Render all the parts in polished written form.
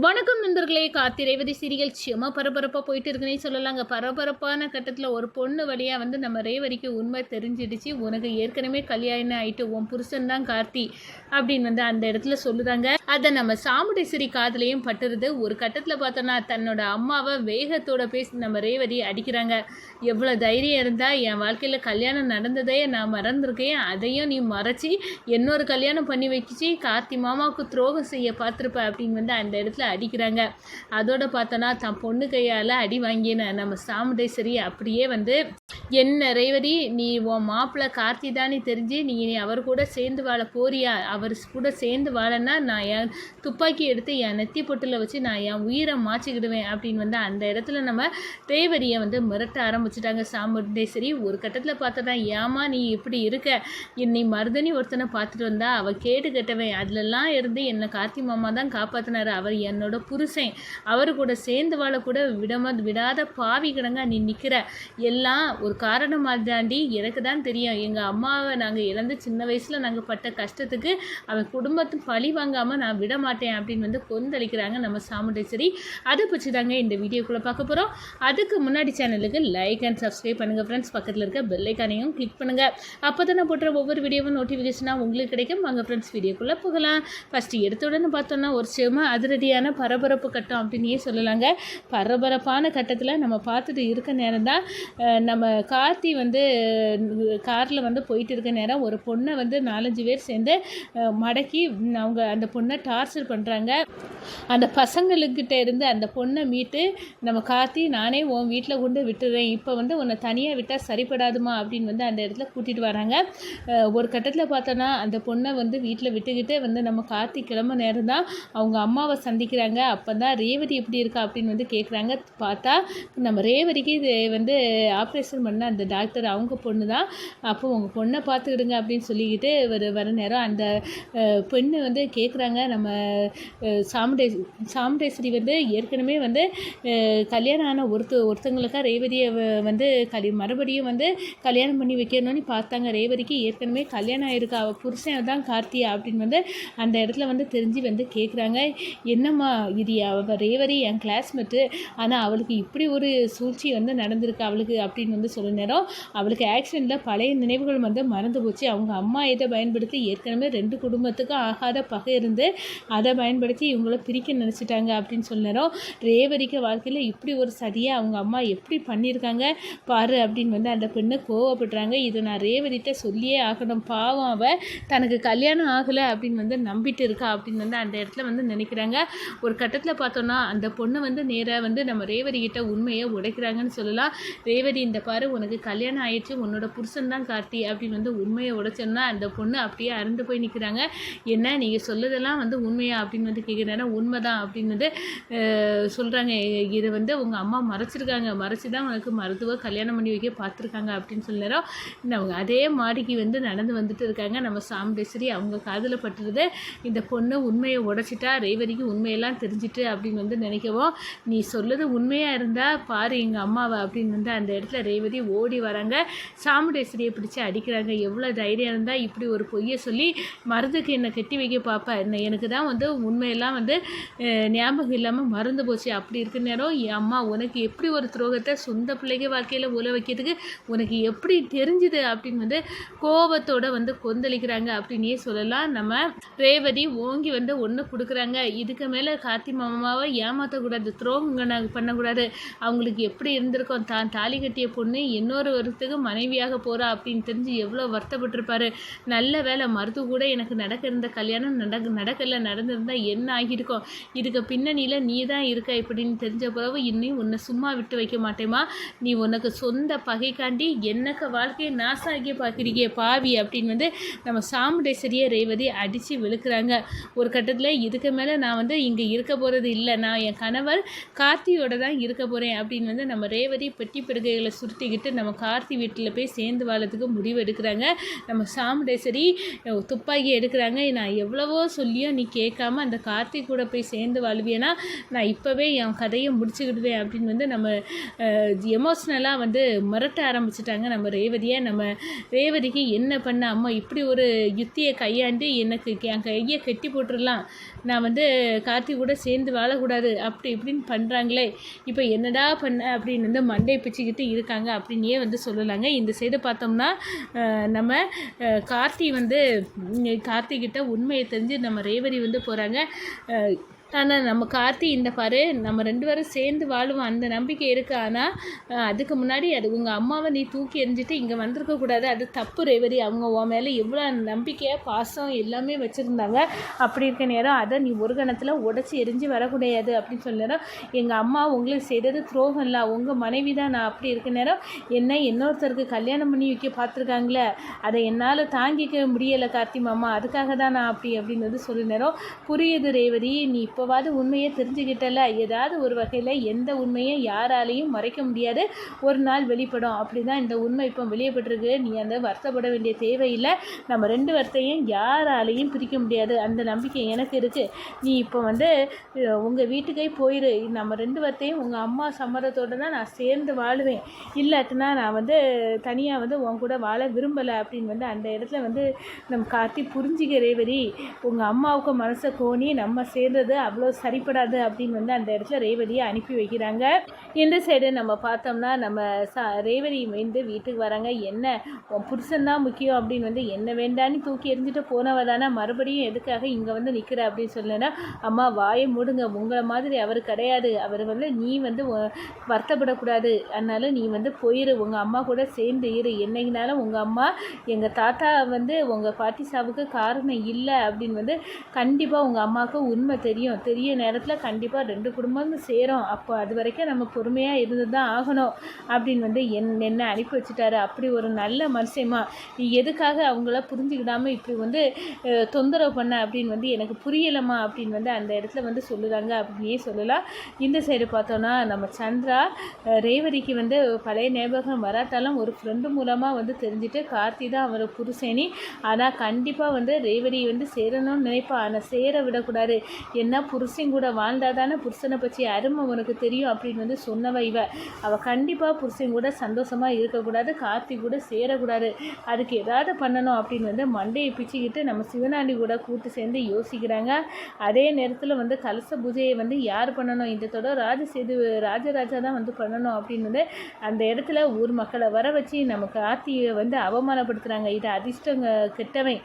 வணக்கம் நண்பர்களே. கார்த்தி ரேவதி சீரியல் செம பரபரப்பாக போயிட்டு இருக்குன்னே சொல்லலாங்க. பரபரப்பான கட்டத்தில் ஒரு பொண்ணு வழியாக நம்ம ரேவதிக்கு உண்மை தெரிஞ்சிடுச்சு. உனக்கு ஏற்கனவே கல்யாணம் ஆகிட்டு உன் புருஷன் தான் கார்த்தி அப்படின்னு அந்த இடத்துல சொல்லுதாங்க. அதை நம்ம சாமுண்டேஸ்வரி காதலையும் பட்டுருது. ஒரு கட்டத்தில் பார்த்தோன்னா தன்னோட அம்மாவை வேகத்தோட பேசி நம்ம ரேவதி அடிக்கிறாங்க. எவ்வளோ தைரியம் இருந்தால் என் வாழ்க்கையில் கல்யாணம் நடந்ததே நான் மறந்துருக்கேன், அதையும் நீ மறைச்சி இன்னொரு கல்யாணம் பண்ணி வச்சு கார்த்தி மாமாவுக்கு துரோகம் செய்ய பார்த்துருப்ப அப்படின்னு அந்த இடத்துல அடிக்கிறாங்க. அதோட பார்த்தோன்னா தன் பொண்ணு கையால் அடி வாங்கின நம்ம சாமுண்டேஸ்வரி அப்படியே என்ன ரேவதி, நீ உன் மாப்பிள்ளை கார்த்தி தானே தெரிஞ்சு நீ அவர் கூட சேர்ந்து வாழ போறியா? அவர் கூட சேர்ந்து வாழன்னா நான் என் துப்பாக்கி எடுத்து என் நெத்தி பொட்டில் வச்சு நான் என் உயிரை மாற்றிக்கிடுவேன் அப்படின்னு அந்த இடத்துல நம்ம ரேவதியை மிரட்ட ஆரம்பிச்சிட்டாங்க சாமுண்டேஸ்வரி. ஒரு கட்டத்தில் பார்த்தோன்னா ஏமா நீ இப்படி இருக்க, என்னை மருதனி ஒருத்தனை பார்த்துட்டு வந்தா அவள் கேட்டு கட்டவன், அதுலலாம் இருந்து என்னை கார்த்தி மாமா தான் காப்பாற்றினார், அவர் என்னோட புருஷன், அவர் கூட சேர்ந்து வாழ கூட விடாத பாவி கிடங்க நீ நிற்கிற, எல்லாம் ஒரு காரணமாக தாண்டி எனக்கு தான் தெரியும். எங்கள் அம்மாவை நாங்கள் இழந்து சின்ன வயசில் நாங்கள் பட்ட கஷ்டத்துக்கு அவன் குடும்பத்தை பழி வாங்காமல் நான் விட மாட்டேன் அப்படின்னு கொந்தளிக்கிறாங்க நம்ம சாமுண்டேஸ்வரி. அதை பற்றி தாங்க இந்த வீடியோக்குள்ளே பார்க்க போகிறோம். அதுக்கு முன்னாடி சேனலுக்கு லைக் அண்ட் சப்ஸ்கிரைப் பண்ணுங்கள் ஃப்ரெண்ட்ஸ். பக்கத்தில் இருக்க பெல் ஐக்கானையும் கிளிக் பண்ணுங்கள். அப்போ தான் நான் போட்டுற ஒவ்வொரு வீடியோவும் நோட்டிஃபிகேஷனாக உங்களுக்கு கிடைக்கும். வாங்க ஃப்ரெண்ட்ஸ் வீடியோக்குள்ளே போகலாம். ஃபஸ்ட்டு எடுத்த உடனே பார்த்தோன்னா ஒரு செம அதிரடியான பரபரப்பு கட்டம் அப்படின்னே சொல்லலாங்க. பரபரப்பான கட்டத்தில் நம்ம பார்த்துட்டு இருக்க நேரம் தான் நம்ம கார்த்தி காரில் போயிட்டு இருக்க நேரம் ஒரு பொண்ணை 4-5 பேர் சேர்ந்து மடக்கி அவங்க அந்த பொண்ணை டார்ச்சர் பண்ணுறாங்க. அந்த பசங்களுக்கிட்ட இருந்து அந்த பொண்ணை மீட்டு நம்ம கார்த்தி நானே உன் வீட்டில் கொண்டு விட்டுறேன், இப்போ உன்னை தனியாக விட்டால் சரிப்படாதுமா அப்படின்னு அந்த இடத்துல கூட்டிகிட்டு வராங்க. ஒரு கட்டத்தில் பார்த்தோன்னா அந்த பொண்ணை வீட்டில் விட்டுக்கிட்டு நம்ம கார்த்தி கிளம்ப நேரம் தான் அவங்க அம்மாவை சந்திக்கிறாங்க. அப்போ தான் ரேவதி எப்படி இருக்கா அப்படின்னு கேட்குறாங்க. பார்த்தா நம்ம ரேவதிக்கு இது ஆப்ரேஷன் பண்ண அந்த டாக்டர் அவங்க பொண்ணு தான். அப்போ உங்கள் பொண்ணை பார்த்துக்கிடுங்க அப்படின்னு சொல்லிக்கிட்டு வர நேரம் அந்த பெண்ணு கேட்குறாங்க. நம்ம சாமுண்டேஸ்வரி ஏற்கனவே கல்யாணம் ஆன ஒருத்தங்களுக்காக ரேவதியை மறுபடியும் கல்யாணம் பண்ணி வைக்கணும்னு பார்த்தாங்க. ரேவதிக்கு ஏற்கனவே கல்யாணம் ஆகிருக்கா, அவள் புருஷன் தான் கார்த்தியா அப்படின்னு அந்த இடத்துல தெரிஞ்சு கேட்குறாங்க. என்னம்மா இது அவள் ரேவதி என் கிளாஸ்மேட்டு, ஆனால் அவளுக்கு இப்படி ஒரு சூழ்ச்சி நடந்திருக்கு அவளுக்கு அப்படின்னு சொல்ல நேரம் அவளுக்கு ஆக்சிடெண்ட்டில் பழைய நினைவுகள் மறந்து போச்சு. அவங்க அம்மா இதை பயன்படுத்தி ஏற்கனவே 2 குடும்பத்துக்கும் ஆகாத பகை இருந்து அதை பயன்படுத்தி இவங்கள பிரிக்க நினச்சிட்டாங்க அப்படின்னு சொல்ல நேரம் ரேவதிக்கு வாழ்க்கையில் இப்படி ஒரு சதியாக அவங்க அம்மா எப்படி பண்ணியிருக்காங்க பாரு அப்படின்னு அந்த பெண்ணை கோவப்படுறாங்க. இதை நான் ரேவதிட்ட சொல்லியே ஆகணும், பாவம் அவள் தனக்கு கல்யாணம் ஆகலை அப்படின்னு நம்பிட்டு இருக்கா அப்படின்னு அந்த இடத்துல நினைக்கிறாங்க. ஒரு கட்டத்தில் பார்த்தோன்னா அந்த பொண்ணை நேராக நம்ம ரேவதி கிட்ட உண்மையை உடைக்கிறாங்கன்னு சொல்லலாம். ரேவதி இந்த பாரு உனக்கு கல்யாணம் ஆயிடுச்சு, உன்னோட புருஷன் தான் கார்த்தி அப்படின்னு உண்மையை உடைச்சோன்னா அந்த பொண்ணு அப்படியே அறந்து போய் நிற்கிறாங்க. என்ன நீங்கள் சொல்லுதெல்லாம் உண்மையா அப்படின்னு கேட்குறேன்னா உண்மை தான் அப்படின்னு சொல்கிறாங்க. இது உங்கள் அம்மா மறைச்சிருக்காங்க, மறைச்சி தான் உனக்கு மருத்துவ கல்யாணம் பண்ணி வைக்க பார்த்துருக்காங்க அப்படின்னு சொல்லுறோம். அவங்க அதே மாடிக்கு நடந்து வந்துட்டு இருக்காங்க. நம்ம சாமுண்டேஸ்வரி அவங்க காதில் பட்டுருது. இந்த பொண்ணு உண்மையை உடைச்சிட்டா ரேவதிக்கு உண்மையெல்லாம் தெரிஞ்சிட்டு அப்படின்னு நினைக்கவும், நீ சொல்லுது உண்மையாக இருந்தால் பாரு எங்கள் அம்மாவை அப்படின்னு அந்த இடத்துல ரேவதி ஓடி வராங்க. சாமுண்டேஸ்வரியை பிடிச்சி அடிக்கிறாங்க. எவ்வளோ தைரியம் இருந்தால் இப்படி ஒரு பொய்யை சொல்லி மருந்துக்கு என்னை கட்டி வைக்க பார்ப்பா, எனக்கு தான் உண்மையெல்லாம் ஞாபகம் இல்லாமல் மறந்து போச்சு, அப்படி இருக்கிற நேரம் என் அம்மா உனக்கு எப்படி ஒரு துரோகத்தை சொந்த பிள்ளைங்க வாழ்க்கையில் உல வைக்கிறதுக்கு உனக்கு எப்படி தெரிஞ்சுது அப்படின்னு கோபத்தோட கொந்தளிக்கிறாங்க அப்படின்னே சொல்லலாம். நம்ம ரேவதி ஓங்கி ஒன்று கொடுக்குறாங்க. இதுக்கு மேலே கார்த்தி மாமாவை ஏமாற்றக்கூடாது, துரோகம் பண்ணக்கூடாது, அவங்களுக்கு எப்படி இருந்திருக்கும், தான் தாலி கட்டிய பொண்ணு இன்னொரு வருஷத்துக்கு மனைவியாக போகிறா அப்படின்னு தெரிஞ்சு எவ்வளோ வருத்தப்பட்டிருப்பாரு. நல்ல வேலை மருத்துவ கூட எனக்கு நடக்க இருந்த கல்யாணம் நடக்கலை, நடந்திருந்தால் என்ன ஆகியிருக்கும், இதுக்கு பின்னணியில் நீ தான் இருக்க இப்படின்னு தெரிஞ்ச பிறகு இன்னும் உன்னை சும்மா விட்டு வைக்க மாட்டேமா, நீ உனக்கு சொந்த பகைக்காண்டி என்னக்க வாழ்க்கையை நாசாக்கி பார்க்குறீங்க பாவி அப்படின்னு நம்ம சாமுண்டேஸ்வரியை ரேவதி அடித்து விழுக்கிறாங்க. ஒரு கட்டத்தில் இதுக்கு மேலே நான் இங்கே இருக்க போகிறது இல்லை, நான் என் கணவர் கார்த்தியோட தான் இருக்க போகிறேன் அப்படின்னு நம்ம ரேவதி பெட்டி பிடுகைகளை சுருட்டிக்கிட்டு நம்ம கார்த்தி வீட்டில் போய் சேர்ந்து வாழறதுக்கு முடிவு எடுக்கிறாங்க. நம்ம சாமுண்டேஸ்வரி துப்பாக்கி எடுக்கிறாங்க. நான் எவ்வளவோ சொல்லியும் நீ கேட்காம அந்த கார்த்தி கூட போய் சேர்ந்து வாழ்வியனா நான் இப்போவே என் கதையை முடிச்சுக்கிடுவேன் அப்படின்னு நம்ம எமோஷ்னலாக மிரட்ட ஆரம்பிச்சிட்டாங்க நம்ம ரேவதியை. நம்ம ரேவதிக்கு என்ன பண்ண அம்மா இப்படி ஒரு யுத்தியை கையாண்டு எனக்கு என் கையை கட்டி போட்டுடலாம், நான் வந்து கார்த்தி கூட சேர்ந்து வாழக்கூடாது அப்படி இப்படின்னு பண்ணுறாங்களே, இப்போ என்னடா பண்ண அப்படின்னு வந்து மண்டை பிச்சுக்கிட்டு இருக்காங்க அப்படின்னே வந்து சொல்லலாங்க. இந்த சைடு பார்த்தோம்னா நம்ம கார்த்திகிட்ட உண்மையை தெரிஞ்சு நம்ம ரேவதி வந்து போகிறாங்க. ஆனால் நம்ம கார்த்தி இந்த பாரு, நம்ம 2 பேரும் சேர்ந்து வாழுவோம் அந்த நம்பிக்கை இருக்குது. ஆனால் அதுக்கு முன்னாடி அது உங்கள் அம்மாவை நீ தூக்கி எறிஞ்சிட்டு இங்கே வந்திருக்கக்கூடாது, அது தப்பு ரேவதி. அவங்க உன் மேலே எவ்வளோ நம்பிக்கையாக பாசம் எல்லாமே வச்சுருந்தாங்க. அப்படி இருக்க நேரம் அதை நீ ஒரு கணத்தில் உடச்சி எரிஞ்சு வரக்கூடாது அப்படின்னு சொல்ல நேரம், எங்கள் அம்மா உங்களுக்கு செய்தது துரோகம் இல்லை, உங்கள் மனைவி தான். நான் அப்படி இருக்க நேரம் என்ன இன்னொருத்தருக்கு கல்யாணம் பண்ணி வைக்க பார்த்துருக்காங்களே, அதை என்னால் தாங்கிக்க முடியலை கார்த்தி மாமா, அதுக்காக தான் நான் அப்படின்னு வந்து சொல்ல நேரம், புரியுது ரேவதி, நீ இப்போவாது உண்மையை தெரிஞ்சுக்கிட்டல, ஏதாவது ஒரு வகையில் எந்த உண்மையை யாராலையும் மறைக்க முடியாது, ஒரு நாள் வெளிப்படும். அப்படி தான் இந்த உண்மை இப்போ வெளியப்பட்டிருக்கு. நீ அந்த வருத்தப்பட வேண்டிய தேவையில்லை. நம்ம 2 வருத்தையும் யாராலையும் பிரிக்க முடியாது, அந்த நம்பிக்கை எனக்கு இருக்குது. நீ இப்போ வந்து உங்கள் வீட்டுக்கே போயிரு. நம்ம 2 வருத்தையும் உங்கள் அம்மா சம்மதத்தோடு தான் நான் சேர்ந்து வாழுவேன். இல்லாட்டினா நான் வந்து தனியாக வந்து உன் கூட வாழ விரும்பலை அப்படின்னு வந்து அந்த இடத்துல வந்து நம்ம கார்த்தி புரிஞ்சிக்க ரேவதி, உங்கள் அம்மாவுக்கு மனசை கோணி நம்ம சேர்ந்தது அவ்வளோ சரிப்படாது அப்படின்னு வந்து அந்த இடத்துல ரேவதியை அனுப்பி வைக்கிறாங்க. இந்த சைடு நம்ம பார்த்தோம்னா நம்ம ரேவதி வந்து வீட்டுக்கு வராங்க. என்ன உன் புருஷன் தான் முக்கியம் அப்படின்னு வந்து என்ன வேண்டான்னு தூக்கி எறிஞ்சிட்டு போனவ தானே, மறுபடியும் எதுக்காக இங்கே வந்து நிற்கிற அப்படின்னு சொல்லனா, அம்மா வாயை மூடுங்க, உங்களை மாதிரி அவர் கிடையாது, அவர் வந்து நீ வந்து வருத்தப்படக்கூடாது, அதனால் நீ வந்து போயிரு, உங்கள் அம்மா கூட சேர்ந்து இரு, என்னைக்குனாலும் உங்கள் அம்மா எங்கள் தாத்தா வந்து உங்கள் பாட்டி சாவுக்கு காரணம் இல்லை அப்படின்னு வந்து கண்டிப்பாக உங்கள் அம்மாவுக்கு உண்மை தெரிய நேரத்தில் கண்டிப்பாக 2 குடும்பமும் சேரும். அப்போ அது வரைக்கும் நம்ம பொறுமையாக இருந்து தான் ஆகணும் அப்படின்னு வந்து என்ன அனுப்பி வச்சுட்டாரு. அப்படி ஒரு நல்ல மனுஷமா நீ எதுக்காக அவங்கள புரிஞ்சுக்கிடாமல் இப்படி வந்து தொந்தரவு பண்ண அப்படின்னு வந்து எனக்கு புரியலம்மா அப்படின்னு வந்து அந்த இடத்துல வந்து சொல்லுறாங்க அப்படின்னே சொல்லலாம். இந்த சைடு பார்த்தோன்னா நம்ம சந்திரா ரேவதிக்கு வந்து பழைய ஞாபகம் வராட்டாலும் ஒரு ஃப்ரெண்டு மூலமாக வந்து தெரிஞ்சுட்டு கார்த்தி தான் அவரை புருஷனி, ஆனால் கண்டிப்பாக வந்து ரேவதி வந்து சேரணும்னு நினைப்பா, ஆனால் சேர விடக்கூடாது, என்ன புருஷன் கூட வாழ்ந்தால் தானே புருஷனை பற்றி அருமை உனக்கு தெரியும் அப்படின்னு வந்து சொன்னவ அவள் கண்டிப்பாக புருஷன் கூட சந்தோஷமாக இருக்கக்கூடாது, கார்த்தி கூட சேரக்கூடாது, அதுக்கு ஏதாவது பண்ணணும் அப்படின்னு வந்து மண்டையை பிச்சுக்கிட்டு நம்ம சிவனாண்டி கூட கூட்டு சேர்ந்து யோசிக்கிறாங்க. அதே நேரத்தில் வந்து கலச பூஜையை வந்து யார் பண்ணணும், இந்த தொடர் ராஜராஜா தான் வந்து பண்ணணும் அப்படின்னு வந்து அந்த இடத்துல ஊர் மக்களை வர வச்சு நம்ம கார்த்தியை வந்து அவமானப்படுத்துகிறாங்க. இது அதிர்ஷ்டங்க கெட்டவன்,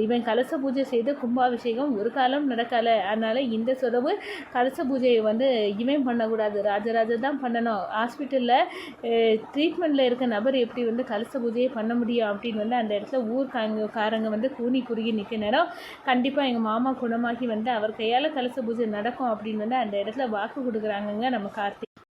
இவன் கலச பூஜை செய்து கும்பாபிஷேகம் ஒரு காலம் நடக்கலை, அதனால் இந்த சொதவு கலச பூஜையை வந்து இவன் பண்ணக்கூடாது, ராஜராஜா தான் பண்ணணும், ஹாஸ்பிட்டலில் ட்ரீட்மெண்ட்டில் இருக்க நபர் எப்படி வந்து கலச பூஜையை பண்ண முடியும் அப்படின்னு வந்து அந்த இடத்துல ஊர்காரங்க வந்து கூனி குறுகி நிற்க நேரம், கண்டிப்பாக எங்கள் மாமா குணமாகி வந்து அவர் கையால் கலச பூஜை நடக்கும் அப்படின்னு வந்து அந்த இடத்துல வாக்கு கொடுக்குறாங்கங்க நம்ம கார்த்திக்.